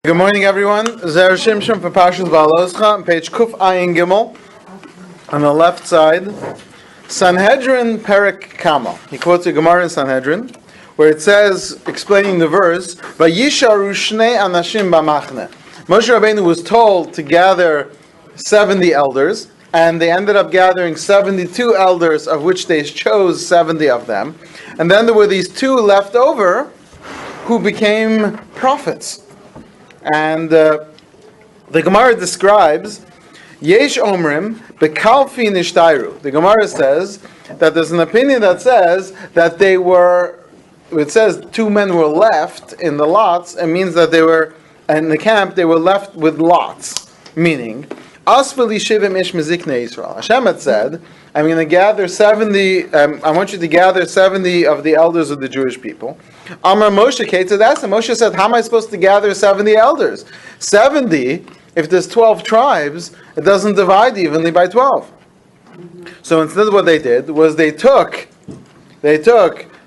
Good morning, everyone. Zera Shimshon for Parshas Behaloscha on page Kuf Ayin Gimel on the left side. Sanhedrin Perek Kama. He quotes a Gemara in Sanhedrin where it says, explaining the verse, Vayisharu Shnei Anashim B'machne. Moshe Rabbeinu was told to gather 70 elders, and they ended up gathering 72 elders, of which they chose 70 of them. And then there were these two left over who became prophets. And the Gemara describes, Yesh Omrim Bekalfi Nishtairu. The Gemara says that there's an opinion that says that they were, it says two men were left in the lots. It means that they were, in the camp, they were left with lots. Meaning, Asveli Shivim Ish Mezikne Yisrael. Hashem had said, I'm going to gather 70, I want you to gather 70 of the elders of the Jewish people. Amar Moshe came to that, and Moshe said, how am I supposed to gather 70 elders? 70, if there's 12 tribes, it doesn't divide evenly by 12. So instead what they did was they took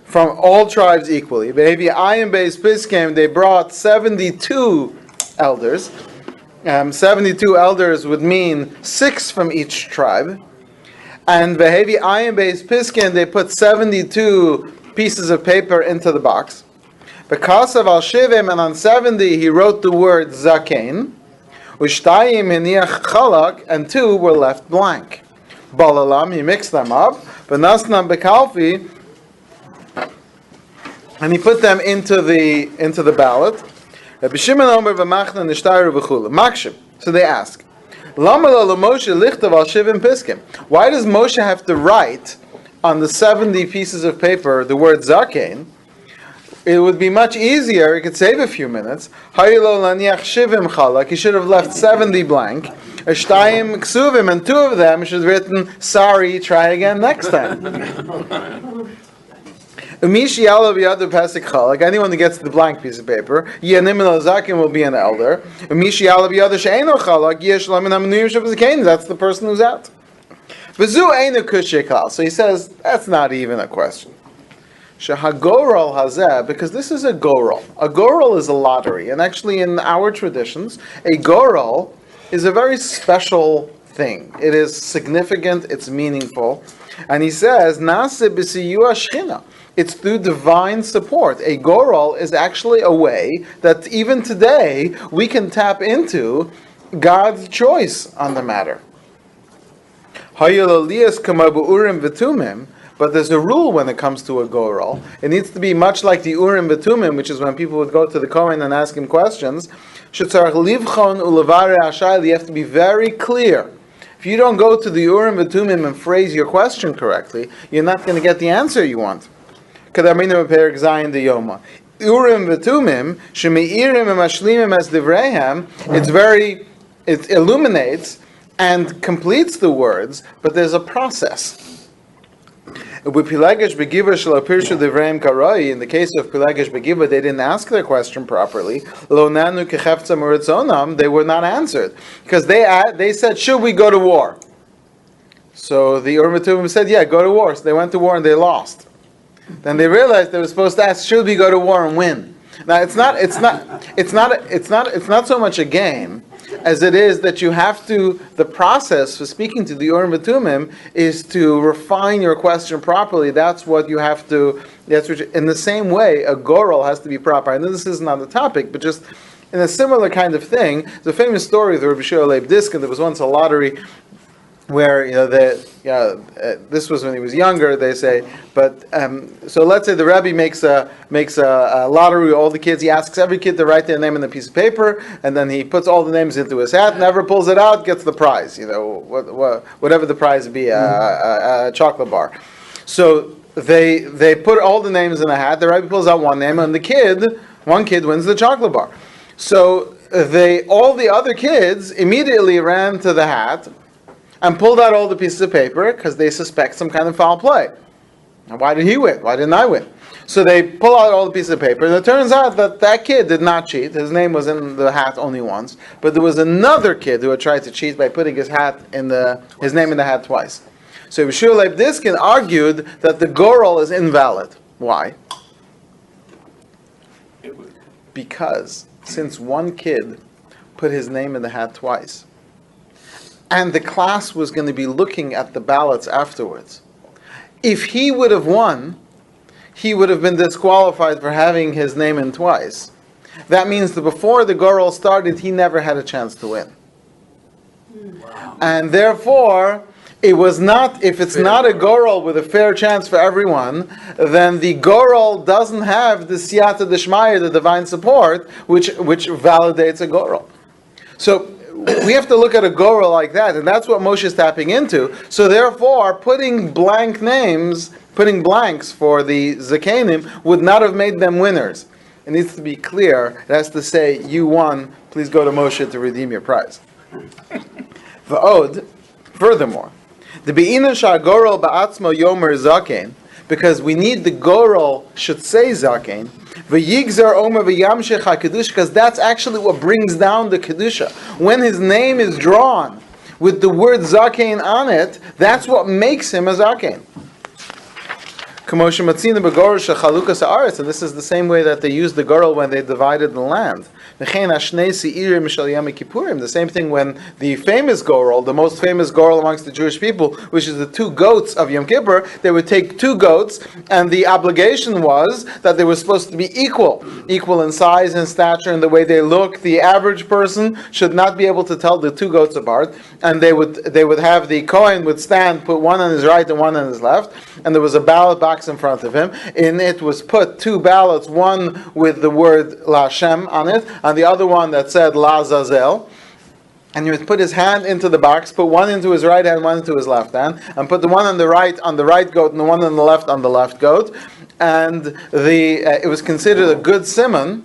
from all tribes equally. Maybe Ayin Beis Piskim, they brought 72 elders. 72 elders would mean 6 from each tribe. And Behavi Ayin Beis Piskin, they put 72 pieces of paper into the box. Because of Al Shivim, and on 70 he wrote the word Zakein. Ushtayim Hiniach Chalak, and 2 were left blank. Balalam, he mixed them up. Benasnam Bekalfi, and he put them into the ballot. Rabbi Shimon Omer v'machna nishtayru v'chula. Makshim. So they ask, Lama lo Moshe lichtav al shivim piskim. Why does Moshe have to write on the 70 pieces of paper the word zakein? It would be much easier. It could save a few minutes. Hayilo laniach shivim chalak. He should have left 70 blank. Ashtayim ksuvim, and 2 of them should have written, sorry, try again next time. Umishi alav yadu pasik chalak. Anyone who gets the blank piece of paper, yanim el zakim will be an elder. Umishi alav yadu she'eno chalak, yesh lamin hamenuyim shebazkein. That's the person who's out. V'zu einu kushikal. So he says that's not even a question. Shehagorol hazeh, because this is a gorol. A gorol is a lottery, and actually in our traditions, a gorol is a very special thing. It is significant. It's meaningful, and he says nase b'siyua shchina. It's through divine support. A gorol is actually a way that even today we can tap into God's choice on the matter. But there's a rule when it comes to a gorol. It needs to be much like the Urim V'Tumim, which is when people would go to the Kohen and ask him questions. You have to be very clear. If you don't go to the Urim V'Tumim and phrase your question correctly, you're not going to get the answer you want. Urim v'tumim shemeirim emashlimim as divreihem. It illuminates and completes the words, but there's a process. In the case of Pilagesh Begiva, they didn't ask their question properly. They were not answered because they said, "Should we go to war?" So the Urim v'tumim said, "Yeah, go to war." So they went to war and they lost. Then they realized they were supposed to ask, should we go to war and win? Now it's not so much a game as it is that you have to, the process for speaking to the Urim V'Tumim is to refine your question properly. That's what you have to, in the same way, a gorol has to be proper. I know this isn't on the topic, but just in a similar kind of thing, there's a famous story of the Rabbi Leib Diskin. There was once a lottery where this was when he was younger. They say, but so let's say the Rabbi makes a lottery. All the kids, he asks every kid to write their name on a piece of paper, and then he puts all the names into his hat. Never pulls it out, gets the prize. Whatever the prize be, a chocolate bar. So they put all the names in the hat. The Rabbi pulls out one name, and one kid wins the chocolate bar. So all the other kids immediately ran to the hat and pulled out all the pieces of paper because they suspect some kind of foul play. Now, why did he win? Why didn't I win? So they pull out all the pieces of paper, and it turns out that kid did not cheat. His name was in the hat only once, but there was another kid who had tried to cheat by putting his name in the hat twice. So Rabbi Leib Diskin argued that the gorol is invalid. Why? Because since one kid put his name in the hat twice, and the class was going to be looking at the ballots afterwards. If he would have won, he would have been disqualified for having his name in twice. That means that before the Goral started, he never had a chance to win. Wow. And therefore, it was not, if it's not a Goral with a fair chance for everyone, then the Goral doesn't have the Siyata Deshmaya, the divine support, which validates a Goral. So we have to look at a Goral like that, and that's what Moshe is tapping into. So therefore, putting blanks for the Zakenim would not have made them winners. It needs to be clear. It has to say, you won, please go to Moshe to redeem your prize. V'od, furthermore, the Be'ina Sha'Goral Ba'atzmo Yomer Zaken, because we need the Goral should say Zaken, V'yigzar Omer V'yamshech HaKedusha, because that's actually what brings down the Kedusha. When his name is drawn with the word Zaken on it, that's what makes him a Zaken. And this is the same way that they used the Goral when they divided the land. The same thing when the famous Goral, the most famous Goral amongst the Jewish people, which is the two goats of Yom Kippur, they would take two goats, and the obligation was that they were supposed to be equal in size and stature and the way they look. The average person should not be able to tell the two goats apart, and they would have the Kohen would stand, put one on his right and one on his left, and there was a ballot box in front of him. In it was put two ballots, one with the word La Hashem on it, and the other one that said La Zazel. And he would put his hand into the box, put one into his right hand, one into his left hand, and put the one on the right goat, and the one on the left goat. And it was considered a good simon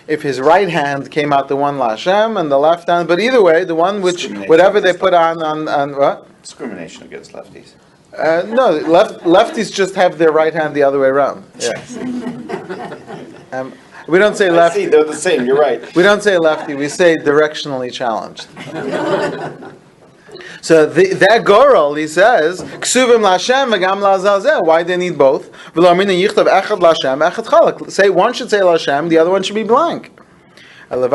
if his right hand came out the one La Hashem and the left hand. But either way, the one which whatever they put on what? Discrimination against lefties. No, lefties just have their right hand the other way around. Yeah. We don't say lefty. See, they're the same. You're right. We don't say lefty. We say directionally challenged. So that Goral, he says, Ksuvim Lashem v'gam Lazazel. Why they need both? Say one should say Lashem, the other one should be blank. Because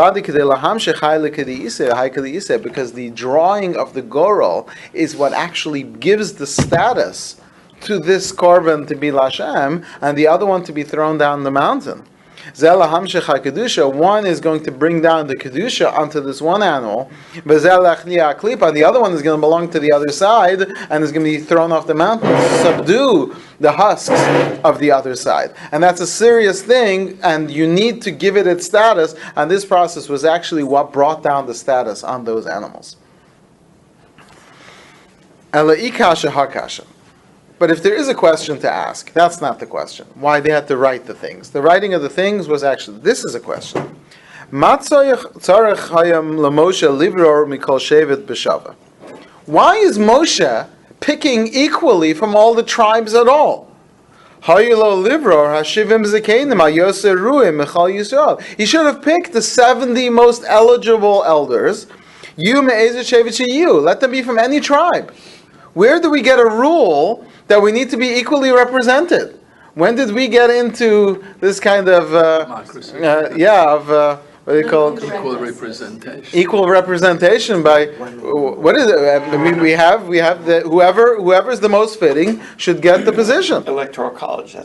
the drawing of the Goral is what actually gives the status to this korban to be Lashem, and the other one to be thrown down the mountain. One is going to bring down the Kedusha onto this one animal, and the other one is going to belong to the other side and is going to be thrown off the mountain to subdue the husks of the other side. And that's a serious thing, and you need to give it its status, and this process was actually what brought down the status on those animals. But if there is a question to ask, that's not the question. Why they had to write the things. The writing of the things was actually, this is a question. Why is Moshe picking equally from all the tribes at all? He should have picked the 70 most eligible elders. Let them be from any tribe. Where do we get a rule that we need to be equally represented? When did we get into this kind of what do you call it? Equal representation. Equal representation by what is it? I mean, we have the whoever is the most fitting should get the position. Electoral college.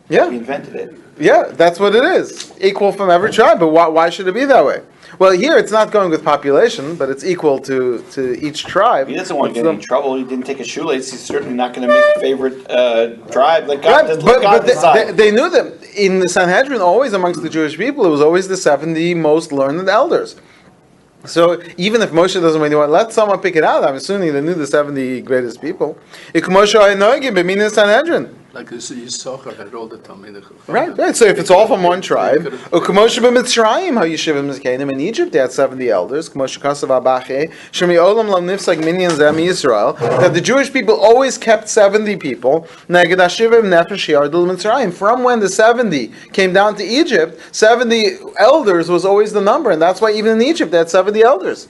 We invented it. Yeah, that's what it is. Equal from every tribe. But why should it be that way? Well, here it's not going with population, but it's equal to each tribe. He doesn't want to get in trouble. He didn't take a shoelace. He's certainly not going to make a favorite tribe. Like God, but they knew them. In the Sanhedrin, always amongst the Jewish people, it was always the 70 most learned elders. So even if Moshe doesn't really want, let someone pick it out. I'm assuming they knew the 70 greatest people. Sanhedrin. Like this, Yisachar had all the Talmidei Chacham. Right. So if it's all from one tribe, in Egypt they had 70 elders. That the Jewish people always kept 70 people. From when the 70 came down to Egypt, 70 elders was always the number, and that's why even in Egypt they had 70 elders.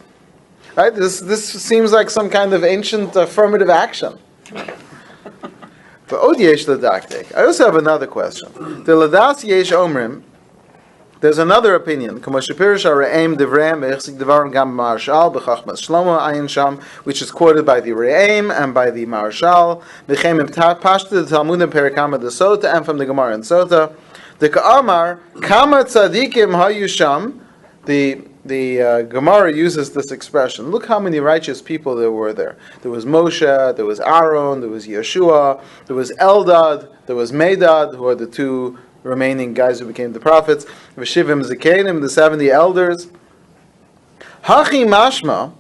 Right? This seems like some kind of ancient affirmative action. I also have another question. The Ladas Yesh Omrim, There's another opinion, which is quoted by the Re'aim and by the Marshal, and from the Gemara and Sota. The Ka'amar, Kama Tzadikim Hayusham, the Gemara uses this expression. Look how many righteous people there were there. There was Moshe, there was Aaron, there was Yeshua, there was Eldad, there was Medad, who are the two remaining guys who became the prophets. V'shivim Zekanim, the 70 elders. Hachi Mashma,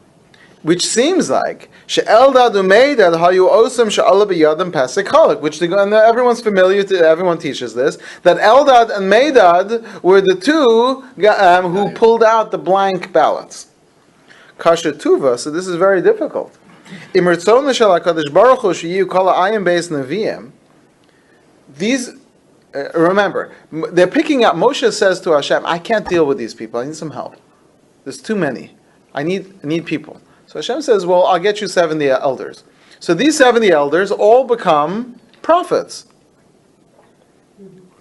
which seems like she'eldad umeidad hayu osam she'ala b'yadam pasek chalik, which and everyone's familiar to, everyone teaches this, that Eldad and Medad were the two who pulled out the blank ballots. Kasha tuva, so this is very difficult. Imritzon shel HaKadosh Baruch Hu sheyu kol ha'ayim beis neviim. These, remember, they're picking up. Moshe says to Hashem, "I can't deal with these people. I need some help. There's too many. I need people." So Hashem says, well, I'll get you 70 elders. So these 70 elders all become prophets.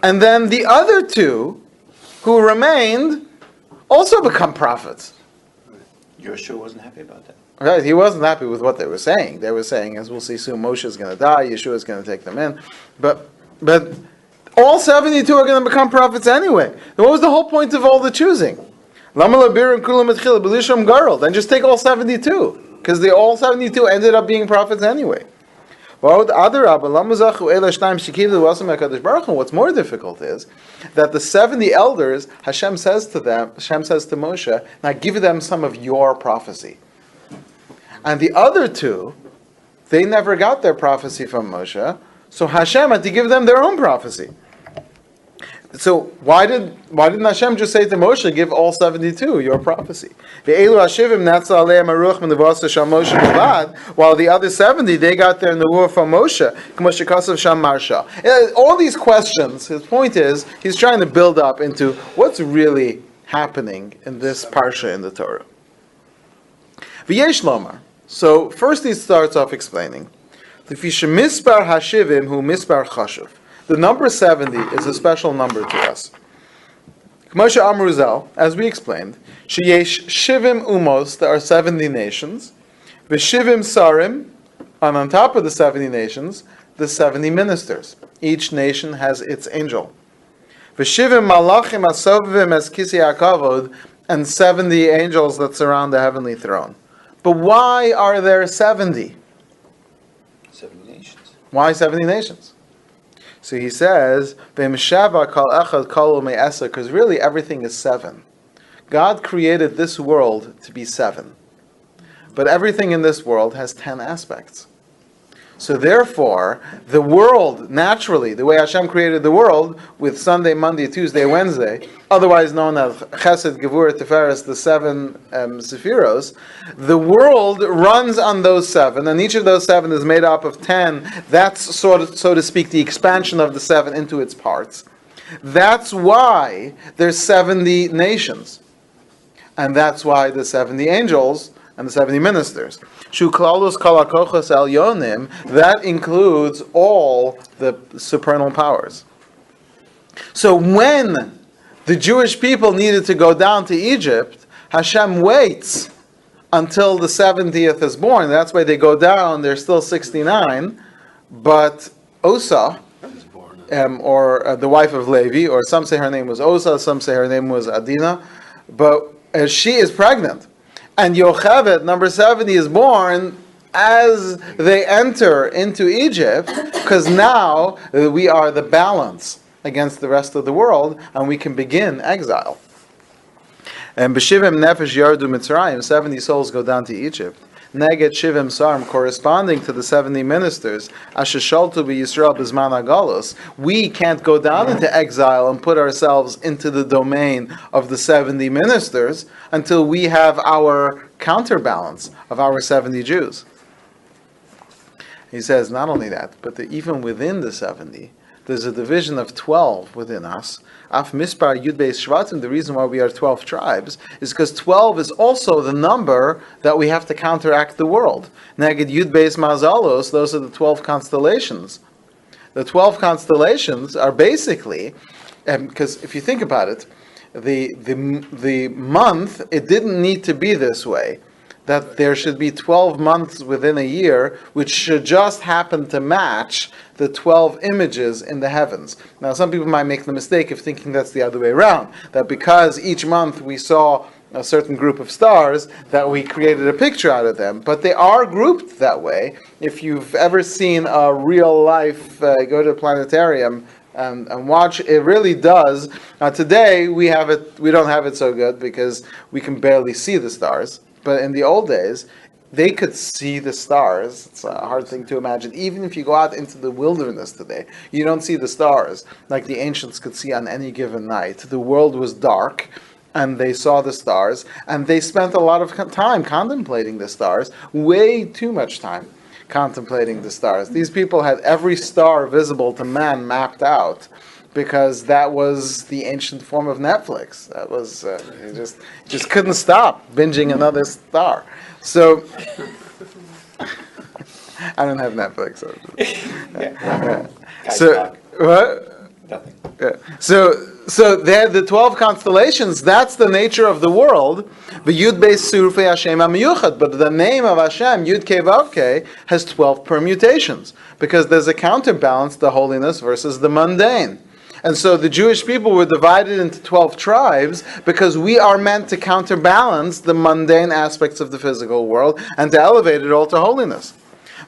And then the other two who remained also become prophets. Yeshua wasn't happy about that. Right, he wasn't happy with what they were saying. They were saying, as we'll see soon, Moshe is going to die, Yeshua is going to take them in. But all 72 are going to become prophets anyway. What was the whole point of all the choosing? Then just take all 72, because they all 72 ended up being prophets anyway. What's more difficult is that the 70 elders, Hashem says to Moshe, now give them some of your prophecy. And the other two, they never got their prophecy from Moshe, so Hashem had to give them their own prophecy. So why didn't Hashem just say to Moshe, give all 72 your prophecy? While the other 70, they got their nevuah from Moshe. All these questions, his point is, he's trying to build up into what's really happening in this parsha in the Torah. So first he starts off explaining. The number 70 is a special number to us. As we explained, sheyesh shivim umos, there are 70 nations, v'shivim sarim, and on top of the 70 nations, the 70 ministers. Each nation has its angel. V'shivim malachim asovim es kisi hakavod, and 70 angels that surround the heavenly throne. But why are there 70? 70 nations. Why 70 nations? So he says, because really everything is 7. God created this world to be 7. But everything in this world has 10 aspects. So therefore, the world, naturally, the way Hashem created the world, with Sunday, Monday, Tuesday, Wednesday, otherwise known as Chesed, Gevurah, Tiferes, the 7 Sephiros, the world runs on those 7, and each of those 7 is made up of 10. That's, so to speak, the expansion of the 7 into its parts. That's why there's 70 nations. And that's why the 70 angels and the 70 ministers. That includes all the supernal powers. So when the Jewish people needed to go down to Egypt, Hashem waits until the 70th is born. That's why they go down, they're still 69, but Osa, or the wife of Levi, or some say her name was Osa, some say her name was Adina, but she is pregnant. And Yocheved, number 70, is born as they enter into Egypt, because now we are the balance against the rest of the world, and we can begin exile. And B'shivim nefesh yardu Mitzrayim, 70 souls go down to Egypt. Neged shivim sarm, corresponding to the 70 ministers, asher shaltu b'Yisrael b'zman hagalos. We can't go down into exile and put ourselves into the domain of the 70 ministers until we have our counterbalance of our 70 Jews. He says not only that, but that even within the 70, there's a division of 12 within us. Af mispar yud beis shvatim, the reason why we are 12 tribes, is because 12 is also the number that we have to counteract the world. Neged yud beis mazalos, those are the 12 constellations. The 12 constellations are basically, because if you think about it, the month, it didn't need to be this way. That there should be 12 months within a year, which should just happen to match the 12 images in the heavens. Now, some people might make the mistake of thinking that's the other way around, that because each month we saw a certain group of stars, that we created a picture out of them. But they are grouped that way. If you've ever seen a real life, go to a planetarium, and watch, it really does. Today we don't have it so good because we can barely see the stars. But in the old days, they could see the stars. It's a hard thing to imagine. Even if you go out into the wilderness today, you don't see the stars like the ancients could see on any given night. The world was dark, and they saw the stars, and they spent a lot of time contemplating the stars, way too much time contemplating the stars. These people had every star visible to man mapped out, because that was the ancient form of Netflix. That was you just couldn't stop binging another star. So I don't have Netflix. So, Yeah. So what? Nothing. Yeah. So they had the 12 constellations. That's the nature of the world. The Yud Beis Surfei Hashem HaMiyuchad. But the name of Hashem, Yud Kei Vav Kei, has 12 permutations, because there's a counterbalance, the holiness versus the mundane. And so the Jewish people were divided into 12 tribes because we are meant to counterbalance the mundane aspects of the physical world and to elevate it all to holiness.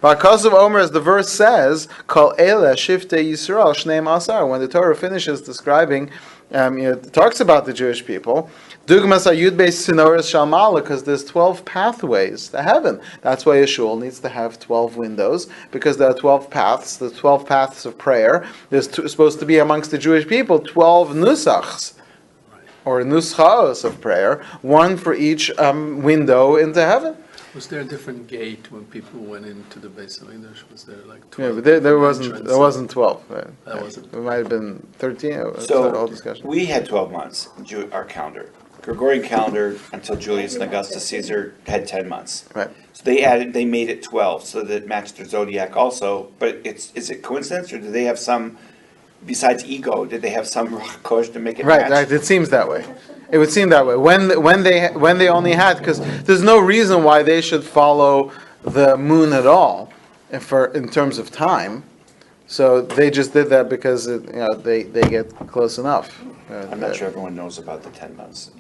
Because of Omer, as the verse says, Kol Ele Shiftei Yisrael Shneim Asar, when the Torah finishes describing, it talks about the Jewish people, Dugmas Ayud Beis Sinoras Shalmala, because there's 12 pathways to heaven. That's why a shul needs to have 12 windows, because there are 12 paths, the 12 paths of prayer. There's supposed to be amongst the Jewish people 12 nusachs, or nuschaos of prayer, one for each window into heaven. Was there a different gate when people went into the Beis Hamikdash? Was there like 12? Yeah, but there wasn't 12. Right? That wasn't. It might have been 13. So whole discussion. we had 12 months, our calendar. Gregorian calendar until Julius and Augustus Caesar had 10 months. Right. So they made it 12, so that it matched their zodiac also. But is it coincidence, or do they have some, besides ego, did they have some kosh to make it match? Right. It seems that way. It would seem that way. When they only had, because there's no reason why they should follow the moon at all, in terms of time. So they just did that because they get close enough. I'm not sure everyone knows about the 10 months.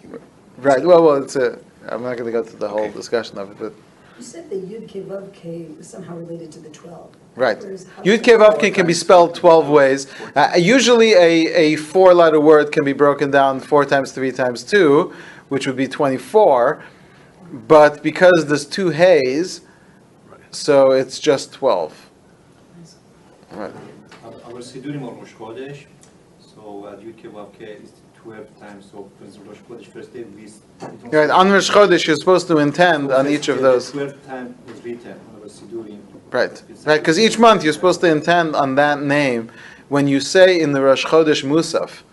Right. Well, I'm not going to go through the whole discussion of it, but. You said the Yud Kei Vav Kei was somehow related to the 12. Right. How- Yud Kei Vav Kei can be spelled 12 ways. Usually a four-letter word can be broken down 4 times 3 times 2, which would be 24. But because there's 2 hays, so it's just 12. Right. Our Sidurim or Rosh Chodesh, so Yud Kei Vav Kei is 12 times, so for Rosh Chodesh first day we... Right. On Rosh Chodesh, you're supposed to intend on each of those. 12 times was written on our Sidurim. Right. Because each month you're supposed to intend on that name. When you say in the Rosh Chodesh Musaf,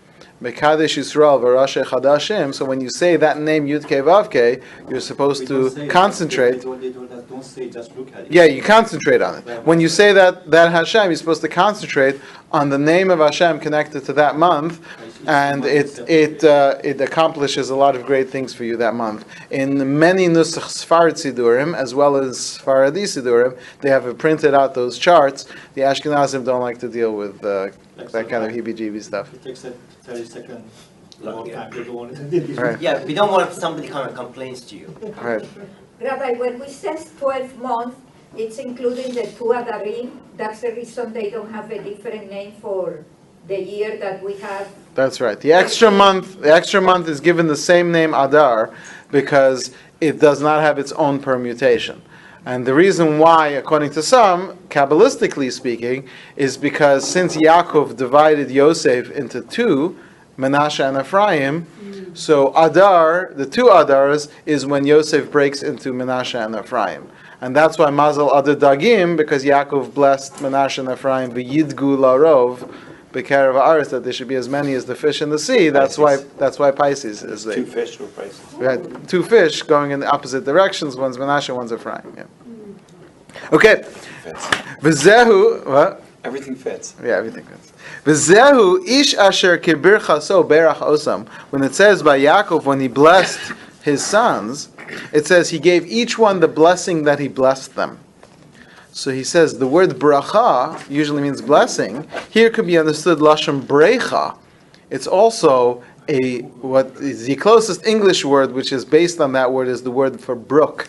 Mekadesh Yisrael v'Rosh Chadashim, so when you say that name Yud Kei Vav Kei, you're supposed to concentrate. Don't say, just look at it. Yeah, you concentrate on it. When you say that Hashem, you're supposed to concentrate on the name of Hashem connected to that month, and it accomplishes a lot of great things for you that month. In many Nusach Sfarad Sidurim, as well as Sfaradi Sidurim, they have printed out those charts. The Ashkenazim don't like to deal with that kind of heebie-jeebie stuff. It takes a 30-second long time to go on it. Right. Yeah, we don't want somebody kind of complains to you. Right. Rabbi, when we says 12 months, it's including the 2 Adarim. That's the reason they don't have a different name for the year that we have. That's right. The extra month is given the same name Adar because it does not have its own permutation. And the reason why, according to some, Kabbalistically speaking, is because since Yaakov divided Yosef into 2, Menashe and Ephraim, so Adar, the 2 Adars, is when Yosef breaks into Menashe and Ephraim. And that's why Mazel Adar Dagim, because Yaakov blessed Menashe and Ephraim, v'yidgu larov, b'kerev ha'aretz, that there should be as many as the fish in the sea. That's why Pisces is there. 2 fish were Pisces. We had 2 fish going in the opposite directions. One's Menashe, one's Ephraim. Yeah. Okay. V'zehu, what? Everything fits. Yeah, everything fits. V'zehu ish asher kibircha so berach osam. When it says by Yaakov, when he blessed his sons, it says he gave each one the blessing that he blessed them. So he says the word bracha usually means blessing. Here could be understood lashon brecha. It's also what is the closest English word which is based on that word is the word for brook,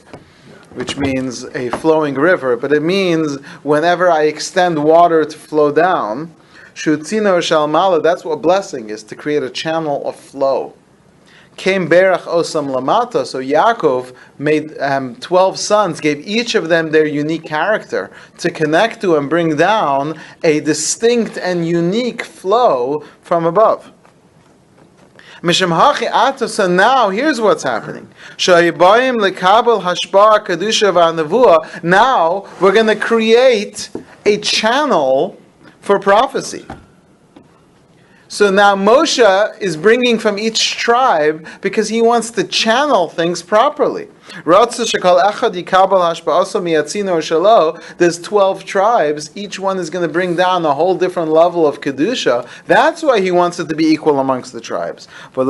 which means a flowing river, but it means whenever I extend water to flow down, shutzino shalmala, that's what blessing is, to create a channel of flow. Came berach osam lamata, so Yaakov made 12 sons, gave each of them their unique character to connect to and bring down a distinct and unique flow from above. Misham hachi ato, so now here's what's happening. Shayibayim lekabel hashpah kedusha v'anavua. Now we're going to create a channel for prophecy. So now Moshe is bringing from each tribe because he wants to channel things properly. There's 12 tribes, each one is going to bring down a whole different level of Kedusha. That's why he wants it to be equal amongst the tribes. So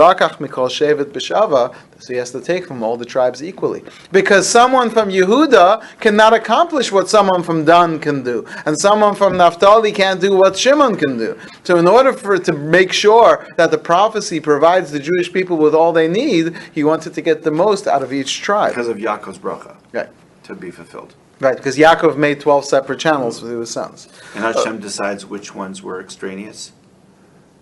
he has to take from all the tribes equally. Because someone from Yehuda cannot accomplish what someone from Dan can do. And someone from Naphtali can't do what Shimon can do. So in order for it to make sure that the prophecy provides the Jewish people with all they need, he wanted to get the most out of each tribe. Because of Yaakov's bracha. Right. To be fulfilled. Right, because Yaakov made 12 separate channels with his sons. And Hashem decides which ones were extraneous?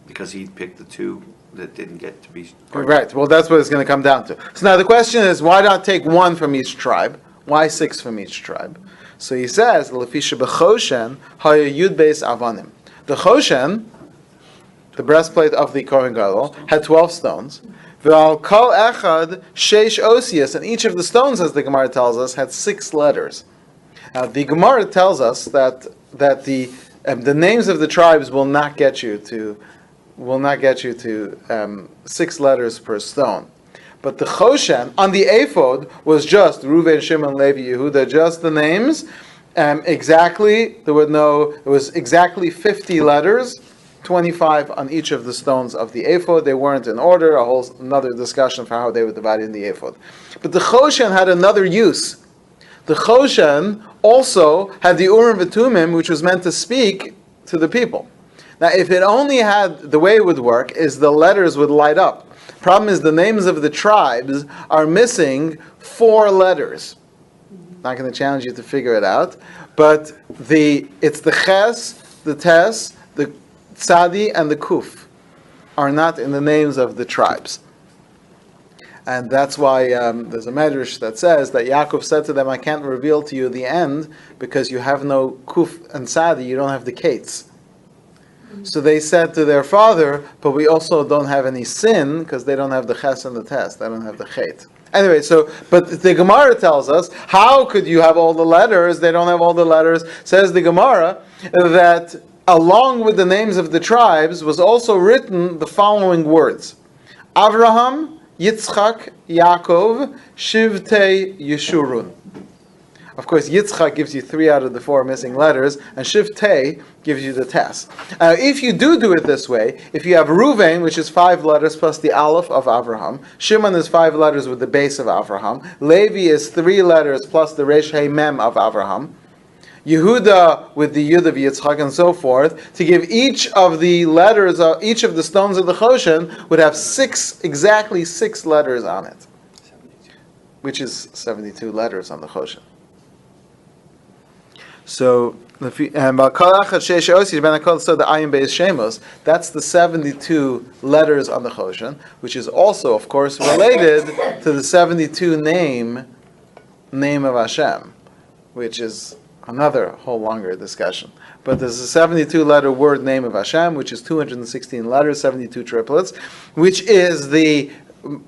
Because he picked the two that didn't get to be... Right, well that's what it's going to come down to. So now the question is, why not take one from each tribe? Why 6 from each tribe? So he says, Lefisha b'choshen haya yud beis avanim. The choshen, the breastplate of the Kohen Gadol, had 12 stones. V'al kol echad sheish osias, and each of the stones, as the Gemara tells us, had 6 letters. Now the Gemara tells us that the names of the tribes will not get you to 6 letters per stone. But the Choshen on the ephod was just Reuven, Shimon, Levi, Yehuda, just the names. Exactly, it was exactly 50 letters, 25 on each of the stones of the ephod. They weren't in order, another discussion for how they were divided in the ephod. But the Choshen had another use. The Choshen also had the Urim v'Tumim, which was meant to speak to the people. Now, if it only had, the way it would work is the letters would light up. Problem is the names of the tribes are missing 4 letters. Not going to challenge you to figure it out, but it's the Ches, the Tes, the Tzadi, and the Kuf are not in the names of the tribes. And that's why there's a medrash that says that Yaakov said to them, I can't reveal to you the end because you have no Kuf and Tzadi, you don't have the Kates. So they said to their father, but we also don't have any sin because they don't have the Ches and the Tes, they don't have the Chet. Anyway, but the Gemara tells us, how could you have all the letters? They don't have all the letters. Says the Gemara that along with the names of the tribes was also written the following words. Avraham, Yitzchak, Yaakov, Shivtei Yeshurun. Of course, Yitzchak gives you 3 out of the 4 missing letters, and Shivtei gives you the Tes. If you do it this way, if you have Reuven, which is 5 letters plus the Aleph of Avraham, Shimon is 5 letters with the base of Avraham, Levi is 3 letters plus the Resh Hey Mem of Avraham, Yehuda with the Yud of Yitzchak, and so forth, to give each of the letters, each of the stones of the Choshen would have exactly 6 letters on it, which is 72 letters on the Choshen. So the Ayin Beis Shemos, that's the 72 letters on the Choshen, which is also, of course, related to the 72 name of Hashem, which is another whole longer discussion. But there's a 72 letter word name of Hashem, which is 216 letters, 72 triplets, which is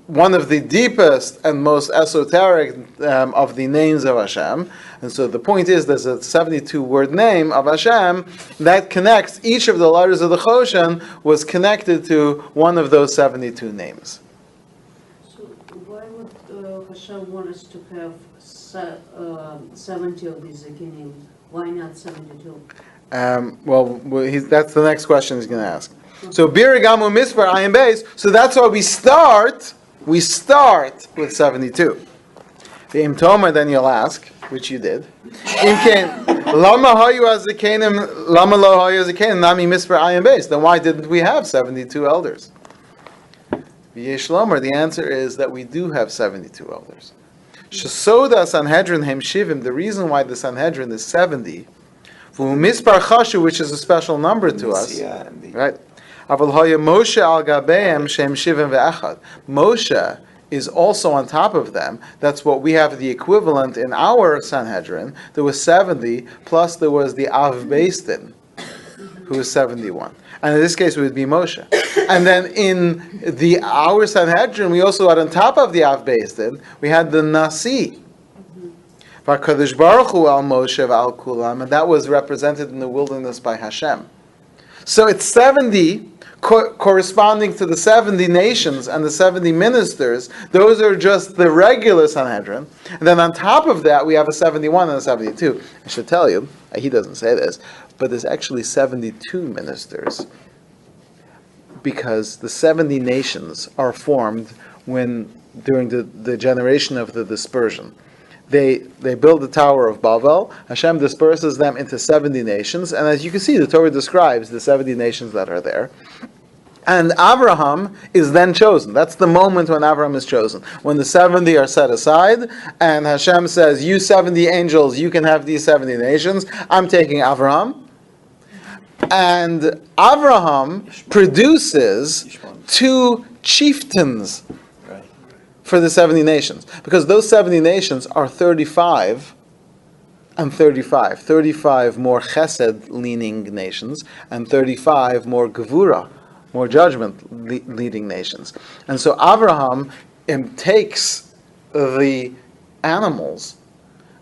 one of the deepest and most esoteric of the names of Hashem. And so the point is there's a 72 word name of Hashem that connects, each of the letters of the Choshen was connected to one of those 72 names. So why would Hashem want us to have 70 of these beginning? Why not 72? That's the next question he's going to ask. So Birigamu Mispar Ayin Beis. So that's why we start with 72. The Im Tomer, then you'll ask, which you did. Imken Lama Hayu Azikenim Lama Lo Hayu Azikenim Nami Mispar Ayin Beis. Then why didn't we have 72 elders? Yeshlomer, the answer is that we do have 72 elders. Shasoda Sanhedrin Hem Shivim, the reason why the Sanhedrin is 70, Mispar Chashu, which is a special number to us, right? Aval Hoya Moshe Al Gabeim Shem Shivim Ve'echad. Moshe is also on top of them. That's what we have the equivalent in our Sanhedrin. There was 70, plus there was the Av Beis Din, who was 71. And in this case, it would be Moshe. And then in our Sanhedrin, we also had on top of the Av Beis Din, we had the Nasi. V'Kadosh Baruch Hu al Moshe v'al Kulam, and that was represented in the wilderness by Hashem. So it's 70 corresponding to the 70 nations and the 70 ministers. Those are just the regular Sanhedrin. And then on top of that, we have a 71 and a 72. I should tell you, he doesn't say this, but there's actually 72 ministers, because the 70 nations are formed during the generation of the dispersion. They build the Tower of Babel. Hashem disperses them into 70 nations, and as you can see, the Torah describes the 70 nations that are there. And Abraham is then chosen. That's the moment when Abraham is chosen. When the 70 are set aside, and Hashem says, you 70 angels, you can have these 70 nations. I'm taking Abraham. And Abraham produces 2 chieftains for the 70 nations. Because those 70 nations are 35 and 35. 35 more chesed-leaning nations, and 35 more gevura, more judgment-leading nations. And so Abraham takes the animals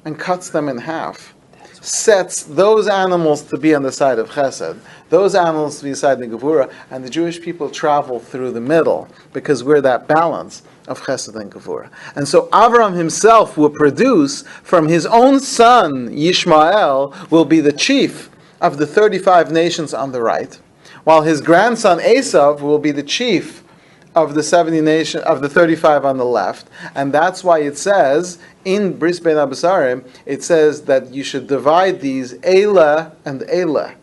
and cuts them in half, sets those animals to be on the side of chesed, those animals to be beside the gevura, and the Jewish people travel through the middle, because we're that balance of chesed and gevura. And so Avraham himself will produce, from his own son Yishmael, will be the chief of the 35 nations on the right, while his grandson Esav will be the chief of the 70 nation of the 35 on the left. And that's why it says in Bris Ben Abasarim, it says that you should divide these Elah and Elah.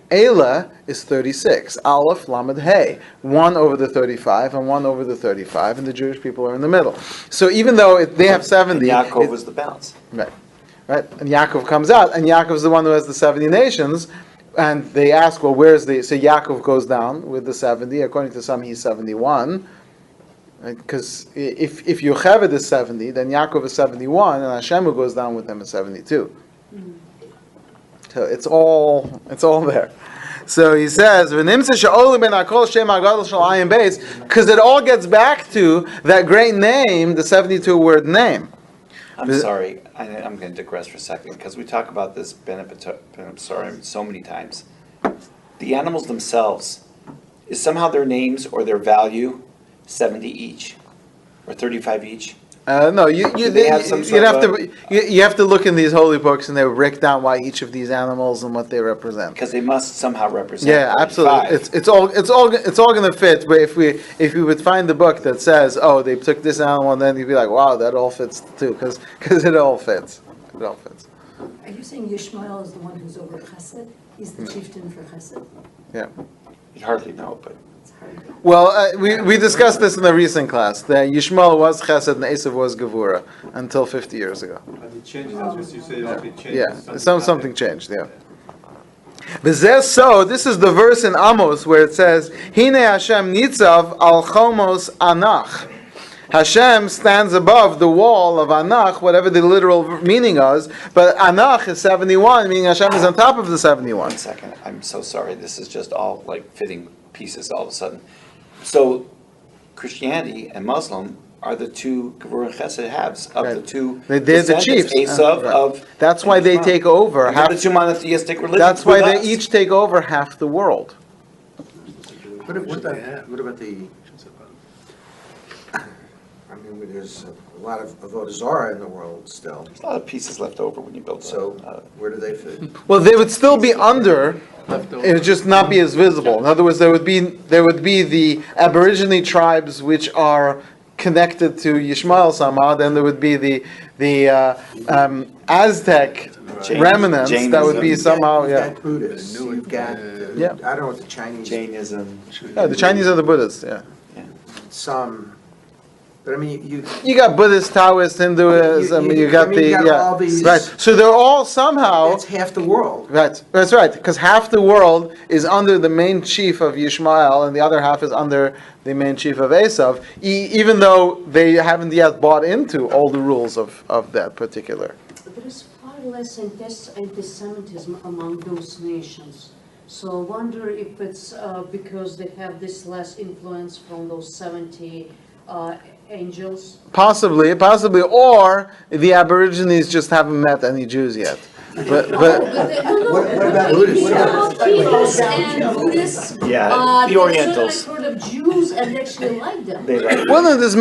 Elah is 36. Aleph, Lamed, Hey. 1 over the 35 and 1 over the 35, and the Jewish people are in the middle. So even though they have 70... And Yaakov was the balance. Right. And Yaakov comes out, and Yaakov is the one who has the 70 nations, and they ask, well, where's the... So Yaakov goes down with the 70. According to some, he's 71. Because if Yocheved is 70, then Yaakov is 71, and Hashem who goes down with them is 72. So it's all there. So he says, because it all gets back to that great name, the 72-word name. I'm sorry, I'm going to digress for a second, because we talk about this Ben Absarim so many times. The animals themselves, is somehow their names or their value 70 each, or 35 each? No, you have to look in these holy books, and they break down why each of these animals and what they represent. Because they must somehow represent. Yeah, 35. absolutely. It's all going to fit. But if we would find the book that says, oh, they took this animal, and then you'd be like, wow, that all fits too, because it all fits. It all fits. Are you saying Yishmael is the one who's over Chesed? He's the chieftain for Chesed? Yeah. You'd hardly know, but. Well, we discussed this in the recent class. That Yishmael was Chesed and Esav was Gevura until 50 years ago. But it changes, as you say, it changes. Yeah, something changed. Yeah. So this is the verse in Amos where it says, "Hine Hashem nitzav al chomos anach." Hashem stands above the wall of Anach, whatever the literal meaning is, but Anach is 71, meaning Hashem is on top of the 71. 1 second, I'm so sorry. This is just all like fitting pieces all of a sudden. So Christianity and Muslim are the two Gevurah and Chesed halves of the two. They're the chiefs. Esav of. That's why they take over half. The two monotheistic religions. That's why they each take over half the world. What about the? mean, there's a lot of avodah zarah in the world still. There's a lot of pieces left over when you build So where do they fit? Well, they would still be under. It would just not be as visible. In other words, there would be the Aborigine tribes which are connected to Yishmael somehow. Then there would be the Aztec remnants that would be somehow You've got Buddhists. You've got Yeah. I don't know what the Chinese. Jainism. Yeah, the Chinese are the Buddhists. Yeah. Some, but I mean you. You got Buddhist, Taoist, Hinduism. You got all these. right. So they're all somehow. That's half the world. Right, that's right, because half the world is under the main chief of Yishmael, and the other half is under the main chief of Esav, even though they haven't yet bought into all the rules of that particular. There is far less anti-Semitism among those nations. So I wonder if it's because they have this less influence from those 70 angels. Possibly, or the Aborigines just haven't met any Jews yet. But What about Buddhists? Hindus and Buddhists. Yeah, the Orientals. I've heard of Jews and they actually like them. They like well, no, there's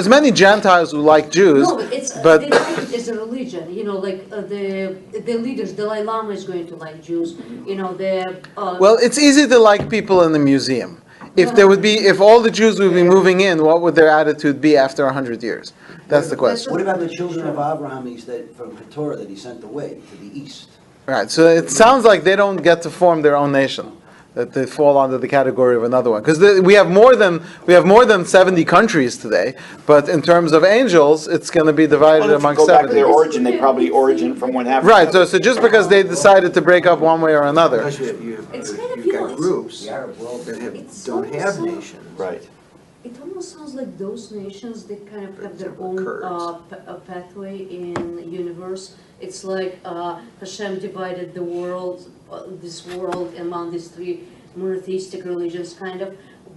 many Gentiles who like Jews, No, it's but they like it as a religion. You know, like the leaders, Dalai Lama is going to like Jews. You know, the well, it's easy to like people in the museum. If all the Jews would be moving in, what would their attitude be after 100 years? That's the question. What about the children of Abraham from Keturah that he sent away to the east? Right, so it sounds like they don't get to form their own nation. That they fall under the category of another one, because we have more than 70 countries today. But in terms of angels, it's going to be divided Well, if you among go back to 70. their origin, they probably origin from one half. Right, so just because they decided to break up one way or another, Because you've kind of, got groups The Arab world. that It's don't have also- nations. Right. It almost sounds like those nations, they kind of have their Except for own Kurds. pathway in the universe. It's like Hashem divided the world, this world among these three monotheistic religions, kind of.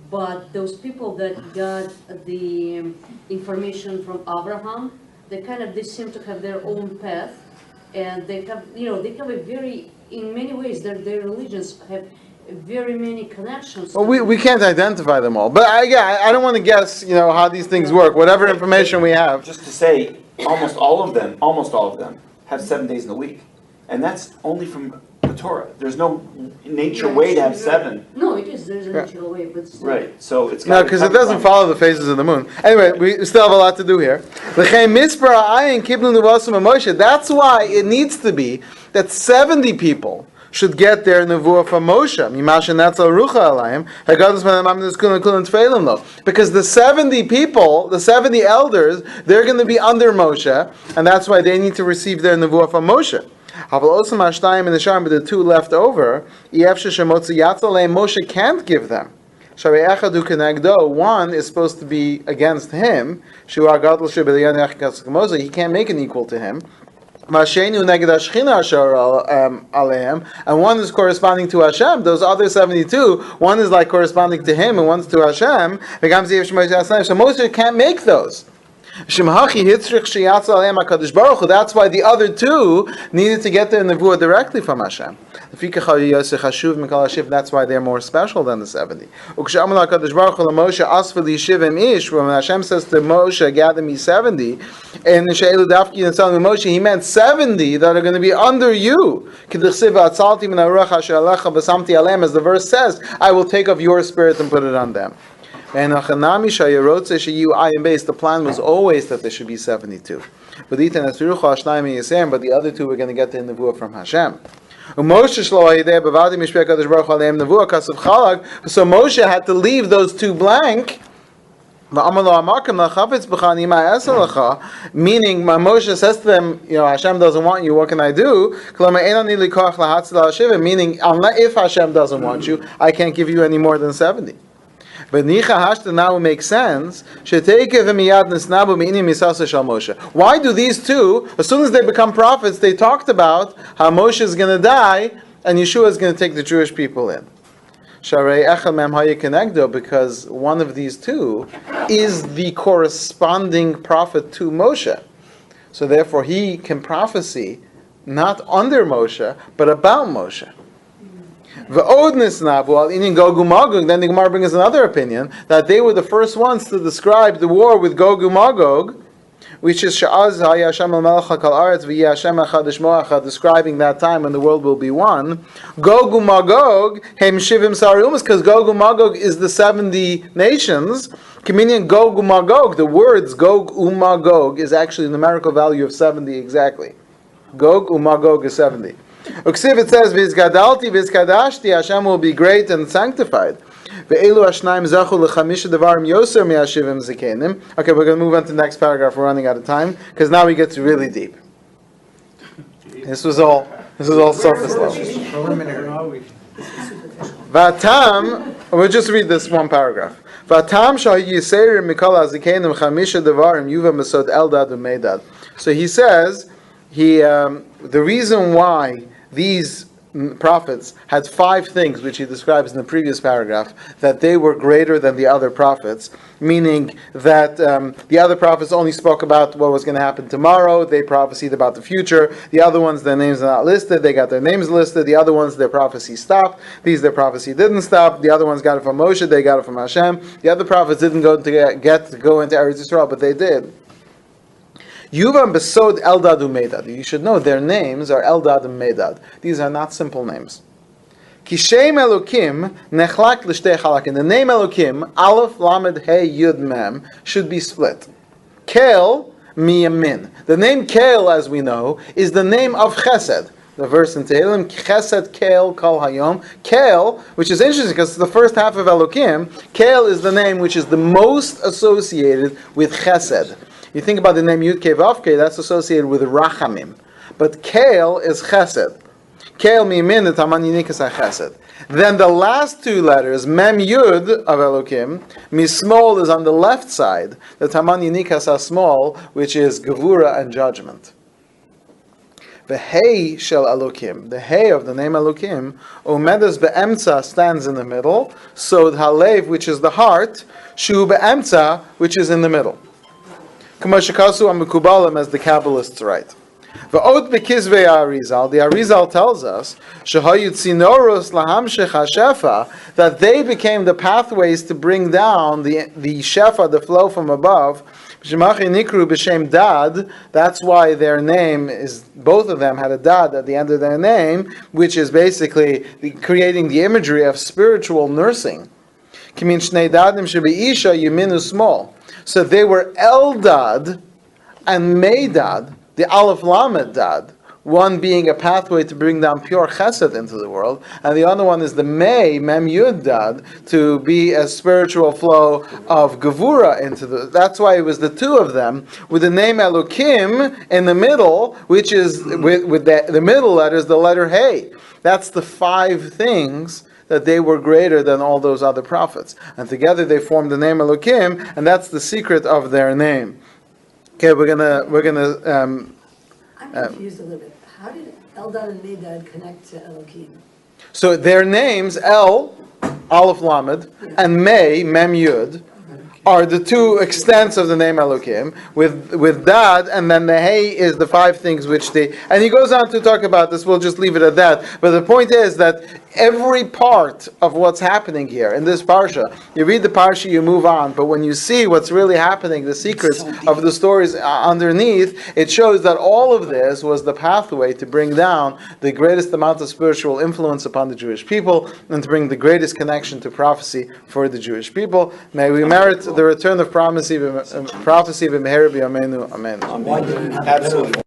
But those people that got the information from Abraham, they seem to have their own path, and they have a very, in many ways, their religions have very many connections. well, we can't identify them all. But I don't want to guess, how these things work. Whatever information we have. Just to say, almost all of them have 7 days in a week. And that's only from the Torah. There's no nature way to have 7. No, it is. There's a natural way, but still. Right, so it's No, because it doesn't follow the phases of the moon. Anyway, we still have a lot to do here. That's why it needs to be that 70 people should get their nevuah from Moshe. Because the 70 people, the 70 elders, they're going to be under Moshe, and that's why they need to receive their nevuah from Moshe. But the 2 left over, Moshe can't give them. One is supposed to be against him. He can't make an equal to him. And one is corresponding to Hashem. Those other 72, one is like corresponding to him, and one's to Hashem. So Moshe can't make those. That's why the other 2 needed to get their nevuah directly from Hashem. That's why they're more special than the 70. When Hashem says to Moshe, gather me 70, and Moshe, he meant 70 that are going to be under you. As the verse says, I will take of your spirit and put it on them. And the plan was always that there should be 72. But the other 2 were going to get the nevuah from Hashem. So Moshe had to leave those 2 blank. Meaning, Moshe says to them, Hashem doesn't want you, what can I do? Meaning, if Hashem doesn't want you, I can't give you any more than 70. But Nicha Hashta now makes sense. Why do these 2, as soon as they become prophets, they talked about how Moshe is going to die and Yeshua is going to take the Jewish people in? Because one of these 2 is the corresponding prophet to Moshe. So therefore he can prophesy not under Moshe, but about Moshe. V'od nisnavu al inin Gog uMagog. Then the Gemara brings another opinion that they were the first ones to describe the war with Gog uMagog, which is Sha'az Haya Hashem al-Melech HaKal Aretz V'yeh Hashem Echad Shmo Echad, describing that time when the world will be one. Gog uMagog Hem Shivim Sari Umas, because Gog uMagog is the 70 nations. Communion Gog uMagog, the words Gog uMagog is actually a numerical value of 70 exactly. Gog uMagog is 70. Uksiv, it says Vizgadalti Vizkadashti, Hashem will be great and sanctified. Ve'elu hashnaim zachu lechamisha devarim yoser mi'ashivim zikenim. Okay, we're going to move on to the next paragraph. We're running out of time because now we get to really deep. This was all surface level. Preliminary. Vatam, we'll just read this one paragraph. Vatam shal yiseir mikol hazikenim chamisha devarim yuva mesod eldad u'meidad. So he says, the reason why these prophets had 5 things, which he describes in the previous paragraph, that they were greater than the other prophets, meaning that the other prophets only spoke about what was going to happen tomorrow, they prophesied about the future. The other ones, their names are not listed, they got their names listed. The other ones, their prophecy stopped. These, their prophecy didn't stop. The other ones got it from Moshe, they got it from Hashem. The other prophets didn't go to get to go into Eretz Yisrael, but they did. Yuvam besod Eldad u'Meidad. You should know their names are Eldad and Meidad. These are not simple names. Kishem Elokim nechlak l'shtei chalakim. The name Elokim, Aleph, Lamed, Hey, Yud, Mem, should be split. Kel miyamin. The name Kel, as we know, is the name of Chesed. The verse in Tehillim, Chesed Kel Kol Hayom. Kel, which is interesting because it's the first half of Elokim. Kel is the name which is the most associated with Chesed. You think about the name Yud Kei Vav Kei, that's associated with Rachamim. But Kel is Chesed. Kel mimin, the Taman Yinikas Chesed. Then the last 2 letters, Mem Yud of Elokim, Mismol is on the left side, the Taman Yinikas small, which is Gevura and judgment. The Hey Shel Elokim, the Hey of the name Elokim, Omedes Be'emtza stands in the middle, Sod Halev, which is the heart, Shu Be'emtza, which is in the middle. Kamashikasu Amikubalim, as the Kabbalists write. V'ot bekizvei Arizal, the Arizal tells us, Shehayut Sinoros lahamshech hashefa, that they became the pathways to bring down the shefa, the flow from above. Shemachi nikru b'shem dad, that's why their name is, both of them had a dad at the end of their name, which is basically creating the imagery of spiritual nursing. Kimin shnei dadim shebeisha yiminu small. So they were Eldad and Meidad, the Aleph Lamed Dad, one being a pathway to bring down pure Chesed into the world, and the other one is the Mem Yud Dad, to be a spiritual flow of Gevura into the. That's why it was the 2 of them, with the name Elokim in the middle, which is with the middle letter is the letter Hey. That's the 5 things that they were greater than all those other prophets, and together they formed the name Elokim, and that's the secret of their name. Okay, we're gonna. I'm confused a little bit. How did Eldad and Medad connect to Elokim? So their names El, Aleph Lamed, and Mem Yud, are the 2 extents of the name Elokim, with Dad, and then the Hey is the 5 things which they. And he goes on to talk about this. We'll just leave it at that. But the point is that every part of what's happening here in this parsha, you read the parsha, you move on, but when you see what's really happening, the secrets of the stories underneath, it shows that all of this was the pathway to bring down the greatest amount of spiritual influence upon the Jewish people, and to bring the greatest connection to prophecy for the Jewish people. May we merit the return of prophecy. Amen. Absolutely.